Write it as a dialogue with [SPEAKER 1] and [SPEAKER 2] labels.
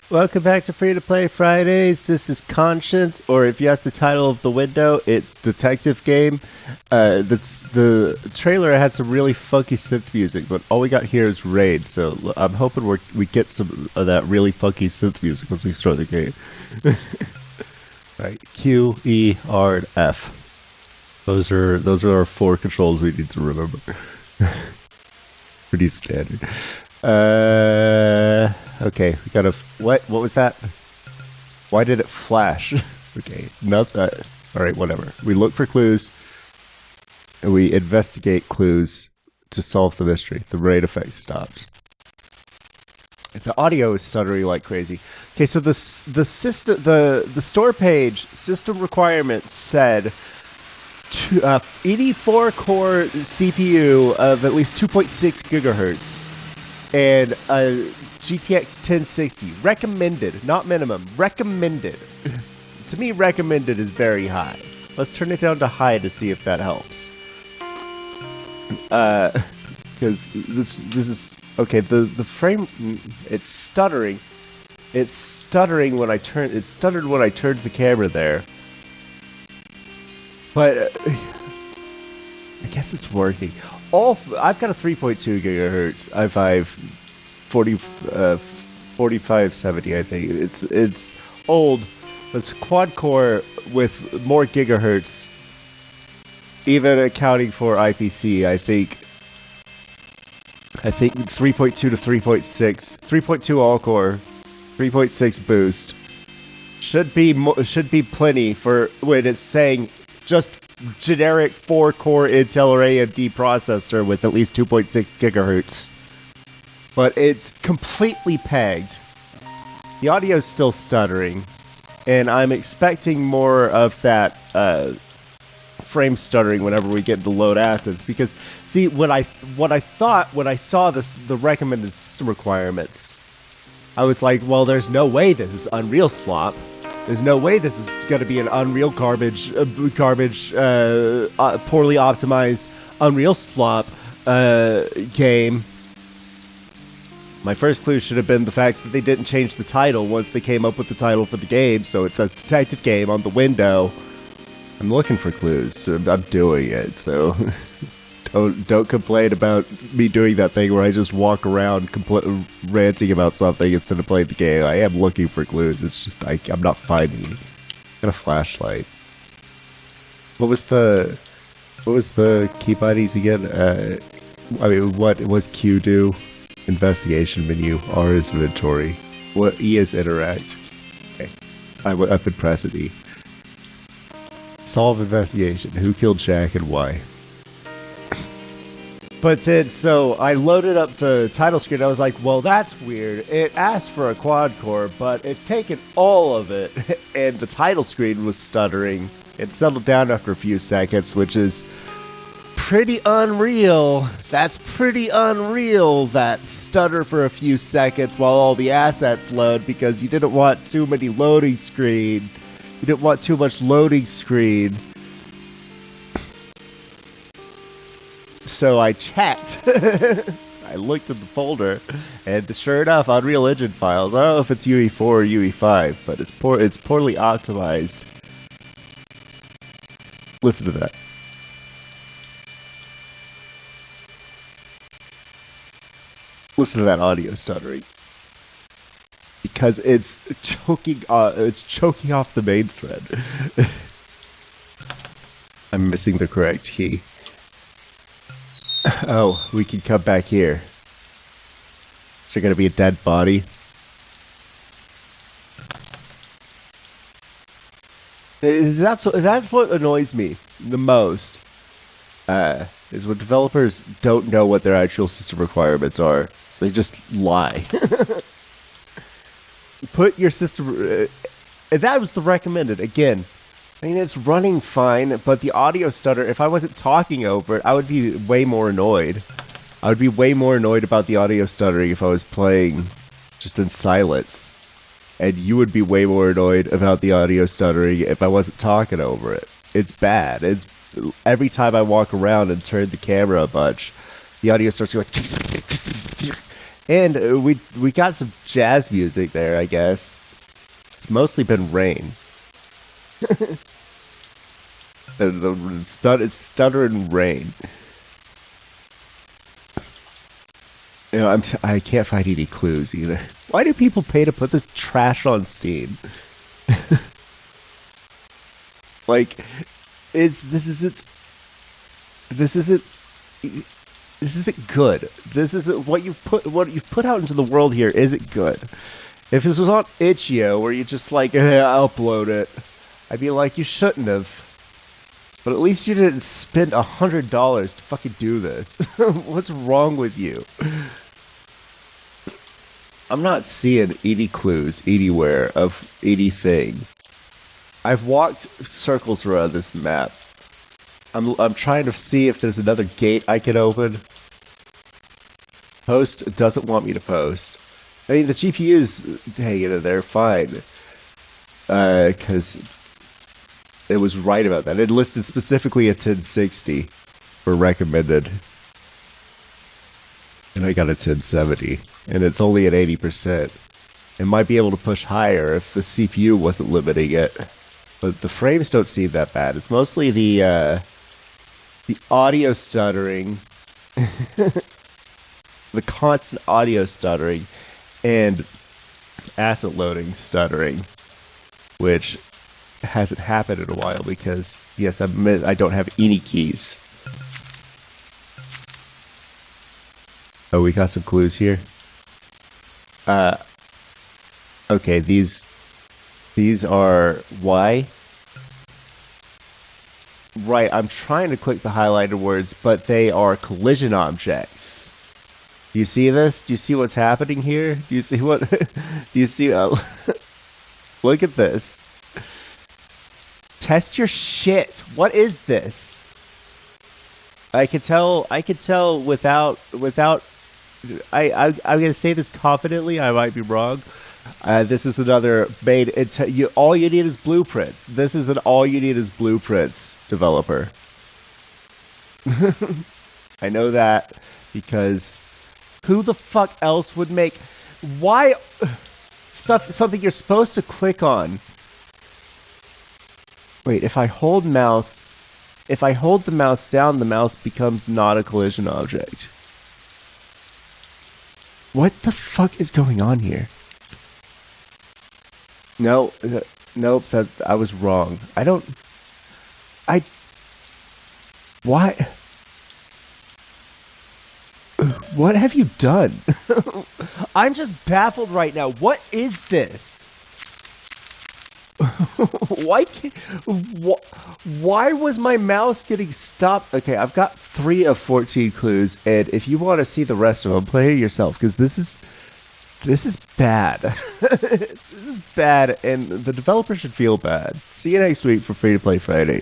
[SPEAKER 1] Welcome back to Free to Play Fridays. This is Conscience, or if you ask the title of the window, it's Detective Game. That's the trailer had some really funky synth music, but all we got here is Raid. So I'm hoping we get some of that really funky synth music once we start the game. Right, Q, E, R, and F. Those are our four controls we need to remember. Pretty standard. Okay, we got a... What was that? Why did it flash? Okay, nothing. Alright, whatever. We look for clues, and we investigate clues to solve the mystery. The raid effect stopped. The audio is stuttering like crazy. Okay, so the system, the store page system requirements said 84 core CPU of at least 2.6 gigahertz. And GTX 1060 recommended, not minimum, recommended. To me, recommended is very high. Let's turn it down to high to see if that helps. Because this is okay. The frame, it's stuttering. It's stuttering when I turn. It stuttered when I turned the camera there. But I guess it's working. I've got a 3.2 gigahertz i5 4570, I think. It's old, but it's quad core with more gigahertz, even accounting for IPC. I think it's 3.2 to 3.6, 3.2 all core, 3.6 boost. Should be plenty for when it's saying just generic 4-core Intel or AMD processor with at least 2.6 gigahertz. But it's completely pegged. The audio's still stuttering, and I'm expecting more of that frame stuttering whenever we get to load assets. Because, see, what I thought when I saw the recommended system requirements, I was like, well, there's no way this is Unreal slop. There's no way this is going to be an Unreal garbage, poorly optimized Unreal slop game. My first clue should have been the fact that they didn't change the title once they came up with the title for the game, so it says Detective Game on the window. I'm looking for clues. I'm doing it, so don't complain about me doing that thing where I just walk around ranting about something instead of playing the game. I am looking for clues. It's just I'm not finding them. Got a flashlight. What was the key bodies again? I mean, what was Q do? Investigation menu. R is inventory. What E is interact. Okay, I've been pressing E. Solve investigation. Who killed Jack and why? But then, so I loaded up the title screen. I was like, well, that's weird. It asked for a quad core, but it's taken all of it. And the title screen was stuttering. It settled down after a few seconds, which is pretty unreal. That's pretty unreal, that stutter for a few seconds while all the assets load, because you didn't want too many loading screen. You didn't want too much loading screen. So I checked. I looked in the folder, and sure enough, Unreal Engine files. I don't know if it's UE4 or UE5, but it's poorly optimized. Listen to that. Listen to that audio stuttering. Because it's choking off the main thread. I'm missing the correct key. Oh, we can come back here. Is there going to be a dead body? That's what annoys me the most. Is when developers don't know what their actual system requirements are. So they just lie. Put your system... that was the recommended, again. I mean, it's running fine, but the audio stutter, if I wasn't talking over it, I would be way more annoyed. I would be way more annoyed about the audio stuttering if I was playing just in silence. And you would be way more annoyed about the audio stuttering if I wasn't talking over it. It's bad. It's every time I walk around and turn the camera a bunch, the audio starts going... And we got some jazz music there, I guess. It's mostly been rain. It's stuttering rain. You know, I can't find any clues either. Why do people pay to put this trash on Steam? Like, this isn't good. This isn't what you've put out into the world here isn't good. If this was on itch.io where you just like upload it, I'd be like, you shouldn't have. But at least you didn't spend $100 to fucking do this. What's wrong with you? I'm not seeing any clues anywhere of anything. I've walked circles around this map. I'm trying to see if there's another gate I can open. Post doesn't want me to post. I mean, the GPU's hanging in there fine. Because it was right about that. It listed specifically a 1060 for recommended. And I got a 1070. And it's only at 80%. It might be able to push higher if the CPU wasn't limiting it. But the frames don't seem that bad. It's mostly the audio stuttering. The constant audio stuttering. And asset loading stuttering. Which hasn't happened in a while because, yes, I don't have any keys. Oh, we got some clues here. Okay, these are why. Right, I'm trying to click the highlighted words, but they are collision objects. Do you see this? Do you see what's happening here? Do you see what? Do you see? Look at this. Test your shit. What is this? I could tell without I'm gonna say this confidently. I might be wrong. This is another made. All you need is blueprints. This is an all you need is blueprints developer. I know that because who the fuck else would make why something you're supposed to click on? Wait, if I hold the mouse down, the mouse becomes not a collision object. What the fuck is going on here? No, nope, I was wrong. Why? What have you done? I'm just baffled right now. What is this? Why was my mouse getting stopped? Okay, I've got 3 of 14 clues, and if you want to see the rest of them, play it yourself, because this is bad. This is bad, and the developer should feel bad. See you next week for Free to Play Friday.